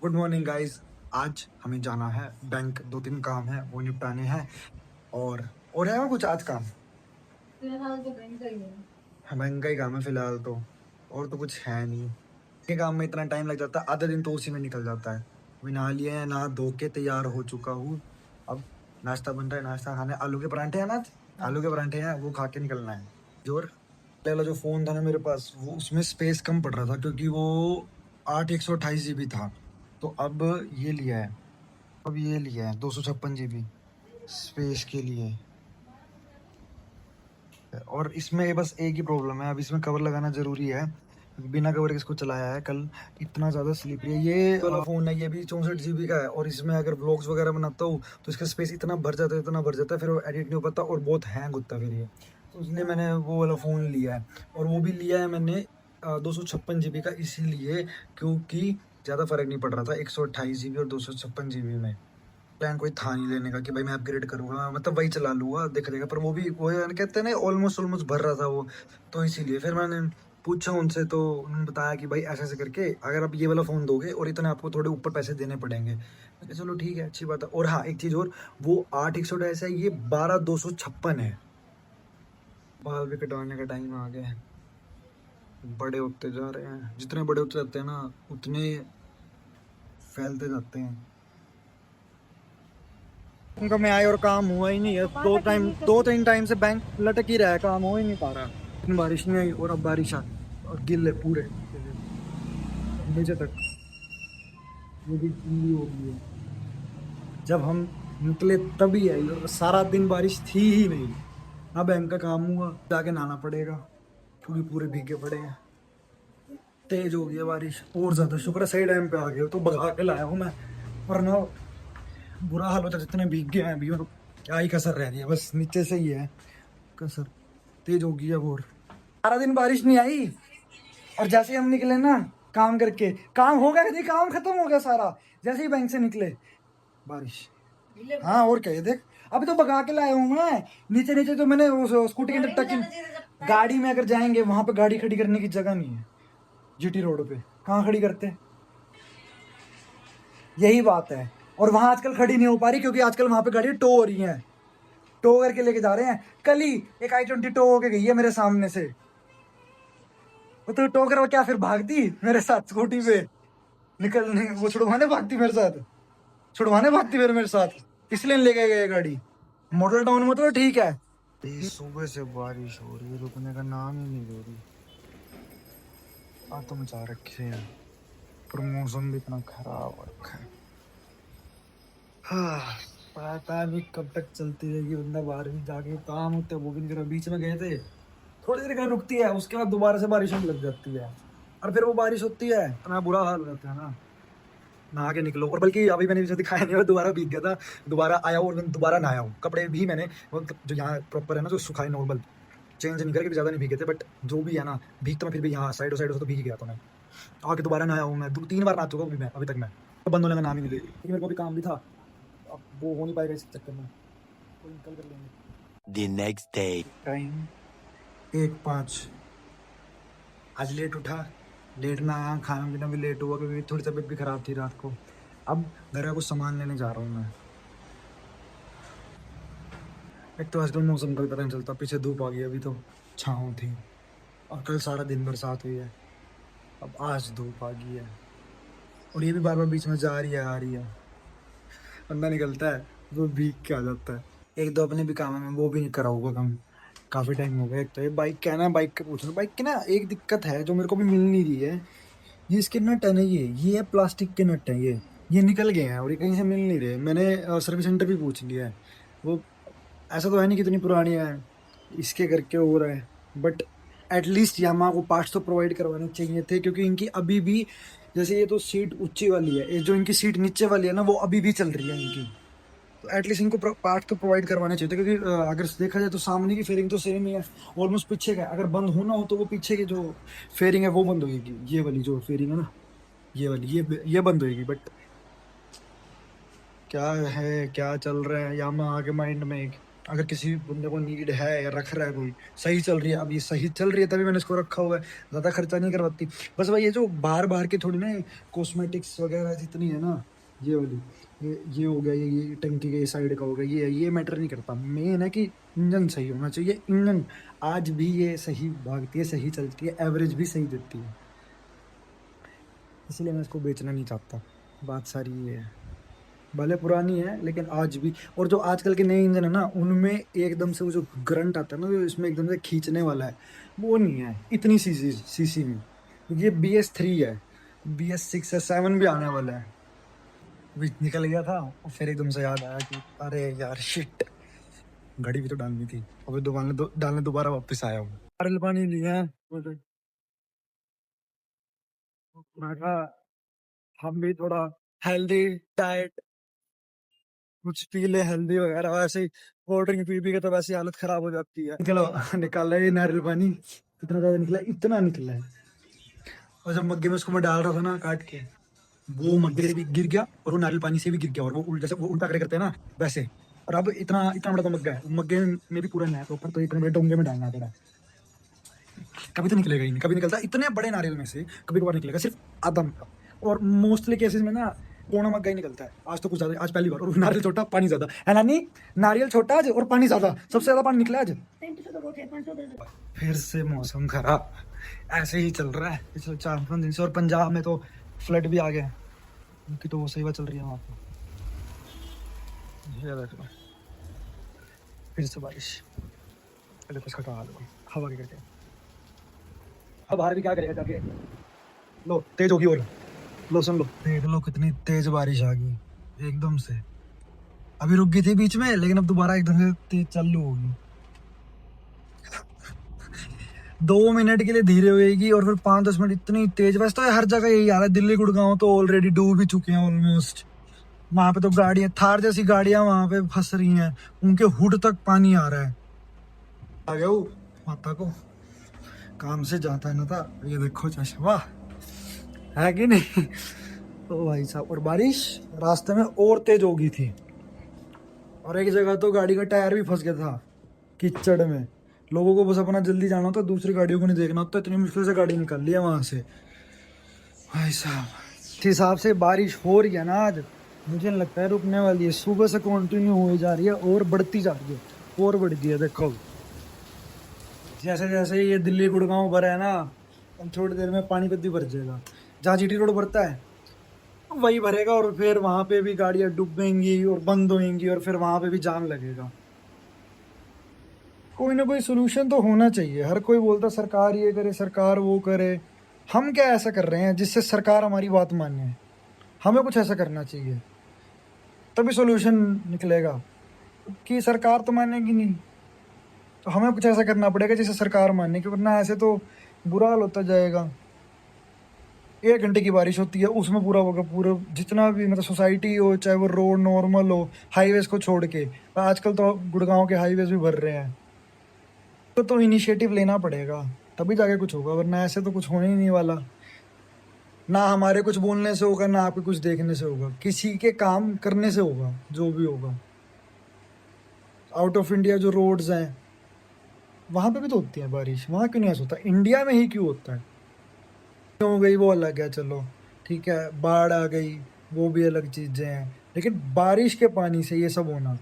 Good morning guys. आज हमें जाना है बैंक, 2-3 काम है वो निपटाने हैं। और है कुछ आज काम? फिलहाल तो बैंक का ही है। हाँ, बैंक का ही काम है फिलहाल तो, और तो कुछ है नहीं। के काम में इतना टाइम लग जाता है, आधा दिन तो उसी में निकल जाता है। अभी नहा लिए हैं, नहा धो के तैयार हो चुका हूँ। अब नाश्ता बन रहा है, नाश्ता खाने आलू के परांठे हैं ना आज? आलू के परांठे हैं, वो खा के निकलना है। जोर पहला जो फोन था ना मेरे पास, वो उसमें स्पेस कम पड़ रहा था क्योंकि वो 8 128 GB था। तो अब ये लिया है, 256 GB स्पेस के लिए। और इसमें बस एक ही प्रॉब्लम है, अब इसमें कवर लगाना जरूरी है। बिना कवर के इसको चलाया है कल, इतना ज़्यादा स्लिपरी है। ये वाला फ़ोन है, ये भी 64 GB का है, और इसमें अगर व्लॉग्स वगैरह बनाता हूँ तो इसका स्पेस इतना भर जाता है, इतना भर जाता है, फिर वो एडिट नहीं हो पाता और बहुत हैंग होता है फिर ये। तो इसलिए मैंने वो वाला फ़ोन लिया है, और वो भी लिया है मैंने 256 GB का इसीलिए क्योंकि ज़्यादा फ़र्क नहीं पड़ रहा था 128 GB और 256 GB में। प्लान कोई था नहीं लेने का कि भाई मैं अपग्रेड करूंगा, मतलब वही चला लूंगा देख देगा, पर वो भी वो कहते हैं ना ऑलमोस्ट ऑलमोस्ट भर रहा था वो। तो इसीलिए फिर मैंने पूछा उनसे, तो उन्होंने बताया कि भाई ऐसे ऐसे करके अगर आप ये वाला फ़ोन दोगे और इतने आपको थोड़े ऊपर पैसे देने पड़ेंगे। मैं कहा चलो ठीक है, अच्छी बात है। और हाँ, एक चीज़ और, वो 8 128 है, ये 12 256 है। बाल भी कटवाने का टाइम आ गया है, बड़े होते जा रहे हैं, जितने बड़े होते जाते हैं ना उतने फैलते जाते हैं। उनका मैं आए और काम हुआ ही नहीं है, 2-3 टाइम से बैंक लटक ही रहा है, काम हो ही नहीं पा रहा। इतनी बारिश नहीं आई और अब बारिश आ और गिले पूरे नीचे तक, वो भी ठंडी हो गई है। जब हम निकले तभी आई, और सारा दिन बारिश थी ही नहीं। ना बैंक का काम हुआ, जाके नहाना पड़ेगा क्योंकि पूरे भीगे पड़े हैं। तेज हो गई है बारिश और ज्यादा, शुक्र है सही टाइम पे आ गया, तो भगा के लाया हूँ मैं, वरना बुरा हाल होता। जितने भीग गए हैं अभी, और क्या ही कसर रह रही है, बस नीचे से ही है कसर। तेज हो गई है और सारा दिन बारिश नहीं आई, और जैसे ही हम निकले ना काम करके, काम हो गया, नहीं काम खत्म हो गया सारा, जैसे ही बैंक से निकले बारिश। हाँ और क्या, ये देख अभी तो भगा के लाया हूँ मैं। नीचे नीचे तो मैंने वो स्कूटी के अंदर टकी, गाड़ी में अगर जाएंगे वहां पे गाड़ी खड़ी करने की जगह नहीं है, जीटी रोड पे कहाँ खड़ी करते, यही बात है। और वहां आजकल खड़ी नहीं हो पा रही क्योंकि आजकल वहां पे गाड़ी टो हो रही है, टो करके लेके जा रहे हैं। कल ही एक i20 टो होके गई है मेरे सामने से, वो तो टो करो क्या, फिर भागती मेरे साथ स्कूटी पे निकलने, वो छुड़वाने भागती मेरे साथ, छुड़वाने भागती मेरे साथ, इसलिए लेके गए गाड़ी। मॉडल टाउन में तो ठीक है। सुबह से बारिश हो रही है, रुकने का नाम ही नहीं ले रही। तो मचा रखे हैं, पर मौसम भी इतना खराब हो रखा है। हाँ, पता नहीं कब तक चलती रहेगी, बंदा बाहर भी जाके काम होते हैं वो भी नहीं कर रहा। बीच में गए थे, थोड़ी देर के रुकती है, उसके बाद दोबारा से बारिश होने लग जाती है, और फिर वो बारिश होती है इतना बुरा हाल हो जाता है ना। नहा के निकलो, और बल्कि अभी मैंने इसे दिखाया नहीं, मैं दोबारा भीग गया था, दोबारा आया और मैं दोबारा नहाया हूँ। कपड़े भी मैंने जो यहाँ प्रॉपर है ना, जो सुखाए नॉर्मल, चेंज नहीं करके, भी ज़्यादा नहीं भीगे थे, बट जो भी है ना भीग तो मैं फिर भी यहाँ साइडों साइडों से तो भीग गया था मैं। आके दोबारा नहाया हूँ मैं, 3 बार नहा चुका हूँ मैं अभी तक। मैं तो बंद होने का नाम ही नहीं ले रही, क्योंकि मेरे को भी काम भी था, अब वो हो नहीं पाएगा इस चक्कर में, तो कल कर लेंगे। The next day. टाइम 1:05। आज लेट उठा, लेट ना आया, खाना पीना भी लेट हुआ क्योंकि थोड़ी तबीयत भी खराब थी रात को। अब घर का कुछ सामान लेने जा रहा हूँ मैं। एक तो आजकल मौसम का भी पता नहीं चलता, पीछे धूप आ गई, अभी तो छाँव थी, और कल सारा दिन बरसात हुई है, अब आज धूप आ गई है, और ये भी बार बार बीच में जा रही है आ रही है। बंदा निकलता है वो भीग के आ जाता है। एक दो अपने भी काम है, मैं वो भी नहीं करा होगा काम, काफ़ी टाइम हो गया। एक तो ये बाइक का है ना, बाइक का पूछना, बाइक की ना एक दिक्कत है जो मेरे को भी मिल नहीं रही है। ये इसके नट है ना, ये है प्लास्टिक के नट हैं, ये निकल गए हैं और ये कहीं से मिल नहीं रहे। मैंने सर्विस सेंटर भी पूछ लिया है, वो ऐसा तो है नहीं कि इतनी पुरानी है इसके करके हो रहा है, बट एटलीस्ट यामाहा को पार्ट्स तो प्रोवाइड करवाने चाहिए थे, क्योंकि इनकी अभी भी, जैसे ये तो सीट ऊंची वाली है, ये जो इनकी सीट नीचे वाली है ना, वो अभी भी चल रही है इनकी। तो एटलीस्ट इनको पार्ट तो प्रोवाइड करवाने चाहिए थे, क्योंकि अगर देखा जाए तो सामने की फेयरिंग तो सेम ही है, ऑलमोस्ट पीछे का अगर बंद होना हो तो वो पीछे की जो फेयरिंग है वो बंद होगी, ये वाली जो फेयरिंग है ना, ये वाली ये बंद होगी। बट क्या है, क्या चल रहा है यामाहा के माइंड में, अगर किसी बंदे को नीड है या रख रहा है कोई, सही चल रही है, अब ये सही चल रही है तभी मैंने इसको रखा हुआ है, ज़्यादा खर्चा नहीं करवाती। बस भाई ये जो बाहर बाहर की थोड़ी ना कॉस्मेटिक्स वगैरह जितनी है ना, ये वाली, ये हो गया, ये टंकी के साइड का हो गया, ये मैटर नहीं करता। मेन है कि इंजन सही होना चाहिए। इंजन आज भी ये सही भागती है, सही चलती है, एवरेज भी सही देती है, इसलिए मैं इसको बेचना नहीं चाहता। बात सारी ये है, भले पुरानी है लेकिन आज भी। और जो आजकल के नए इंजन है ना, उनमें एकदम से वो जो करंट आता है ना, जो इसमें एकदम से खींचने वाला है, वो नहीं है इतनी सीसी में, क्योंकि ये BS3 है, BS6 या 7 भी आने वाला है। अभी निकल गया था और फिर एकदम से याद आया कि अरे यार शिट, घड़ी भी तो डालनी थी। अभी डालने दोबारा वापस आया हूँ। नारियल पानी लिया है, मैं कहा हम भी थोड़ा हेल्दी डाइट कुछ पी ले, हेल्दी वगैरह। वैसे ही कोल्ड ड्रिंक पी पी के तो वैसे ही हालत खराब हो जाती है। निकलो निकाला ये नारियल पानी, कितना ज्यादा निकला, इतना निकला है। और जब मग्गे में उसको मैं डाल रहा था ना काट के, वो मग्गे से भी गिर गया और वो नारियल पानी से भी गिर गया, और वो जैसे वो उल्टा करते हैं ना वैसे। और अब इतना इतना बड़ा तो मग्गा है, मग्गे में भी पूरा नहीं है प्रॉपर, तो इतने बड़े डोंगे में डालना पड़ा। कभी तो निकलेगा ही नहीं, कभी निकलता इतने बड़े नारियल में से कभी कभार निकलेगा, सिर्फ आधा मग्गा। और मोस्टली केसेस में ना पौना मग्गा ही निकलता है। आज तो कुछ ज्यादा, आज पहली बार, और नारियल छोटा पानी ज्यादा है नानी, नारियल छोटा आज और पानी ज्यादा, सबसे ज्यादा पानी निकला आज। फिर से मौसम खराब, ऐसे ही चल रहा है पिछले 4-5 दिन से। और पंजाब में तो फ्लड भी आ गया, उनकी तो वो सेवा चल रही है वहाँ पे। ये देखो फिर से बारिश, पहले कुछ खटा लो हवा के करके। अब बाहर भी क्या करेगा जाके, लो तेज होगी। और लो सुन लो, देख लो कितनी तेज बारिश आ गई एकदम से। अभी रुक गई थी बीच में, लेकिन अब दोबारा एकदम से तेज चालू होगी। 2 मिनट के लिए धीरे होएगी और फिर 5-10 मिनट इतनी तेज। वैसे तो हर जगह यही हाल है, दिल्ली गुड़गांव तो ऑलरेडी डूब ही चुके हैं ऑलमोस्ट। वहां पे तो गाड़ियां, थार जैसी गाड़ियां वहां पे फंस रही हैं, उनके हुड तक पानी आ रहा है। आ गया वो माता को काम से जाता है ना था, ये देखो चश्मा है कि नहीं। तो भाई साहब, और बारिश रास्ते में और तेज हो गई थी, और एक जगह तो गाड़ी का टायर भी फंस गया था कीचड़ में। लोगों को बस अपना जल्दी जाना होता, दूसरी गाड़ियों को नहीं देखना होता, इतनी मुश्किल से गाड़ी निकाल लिया वहां से। भाई साहब, इस हिसाब से बारिश हो रही है ना आज, मुझे नहीं लगता है रुकने वाली है। सुबह से कंटिन्यू हो जा रही है और बढ़ती जा रही है, और बढ़ गई है। देखो जैसे जैसे ये दिल्ली गुड़गांव भरा है ना, अब थोड़ी देर में पानीपत भी भर जाएगा। जहाँ GT रोड भरता है वही भरेगा, और फिर वहां पे भी गाड़ियां डूबेंगी और बंद होंगी, और फिर वहां पे भी जाम लगेगा। कोई ना कोई सोल्यूशन तो होना चाहिए। हर कोई बोलता सरकार ये करे, सरकार वो करे। हम क्या ऐसा कर रहे हैं जिससे सरकार हमारी बात माने? हमें कुछ ऐसा करना चाहिए, तभी सोल्यूशन निकलेगा। कि सरकार तो मानेगी नहीं, तो हमें कुछ ऐसा करना पड़ेगा जिससे सरकार माने, कि वरना ऐसे तो बुरा हाल होता जाएगा। 1 घंटे की बारिश होती है, उसमें पूरा होगा, पूरा जितना भी मतलब सोसाइटी हो, चाहे वो रोड नॉर्मल हो, हाईवेज को छोड़ के। आजकल तो गुड़गांव के हाईवेज भी भर रहे हैं। तो इनिशिएटिव लेना पड़ेगा, तभी जाके कुछ होगा, वरना ऐसे तो कुछ होने ही नहीं वाला। ना हमारे कुछ बोलने से होगा, ना आपके कुछ देखने से होगा, किसी के काम करने से होगा जो भी होगा। आउट ऑफ इंडिया जो रोड्स हैं वहाँ पे भी तो होती है बारिश, वहाँ क्यों नहीं ऐसा होता? इंडिया में ही क्यों होता है? क्यों हो गई वो अलग है, चलो ठीक है, बाढ़ आ गई वो भी अलग चीज़ें हैं, लेकिन बारिश के पानी से ये सब होना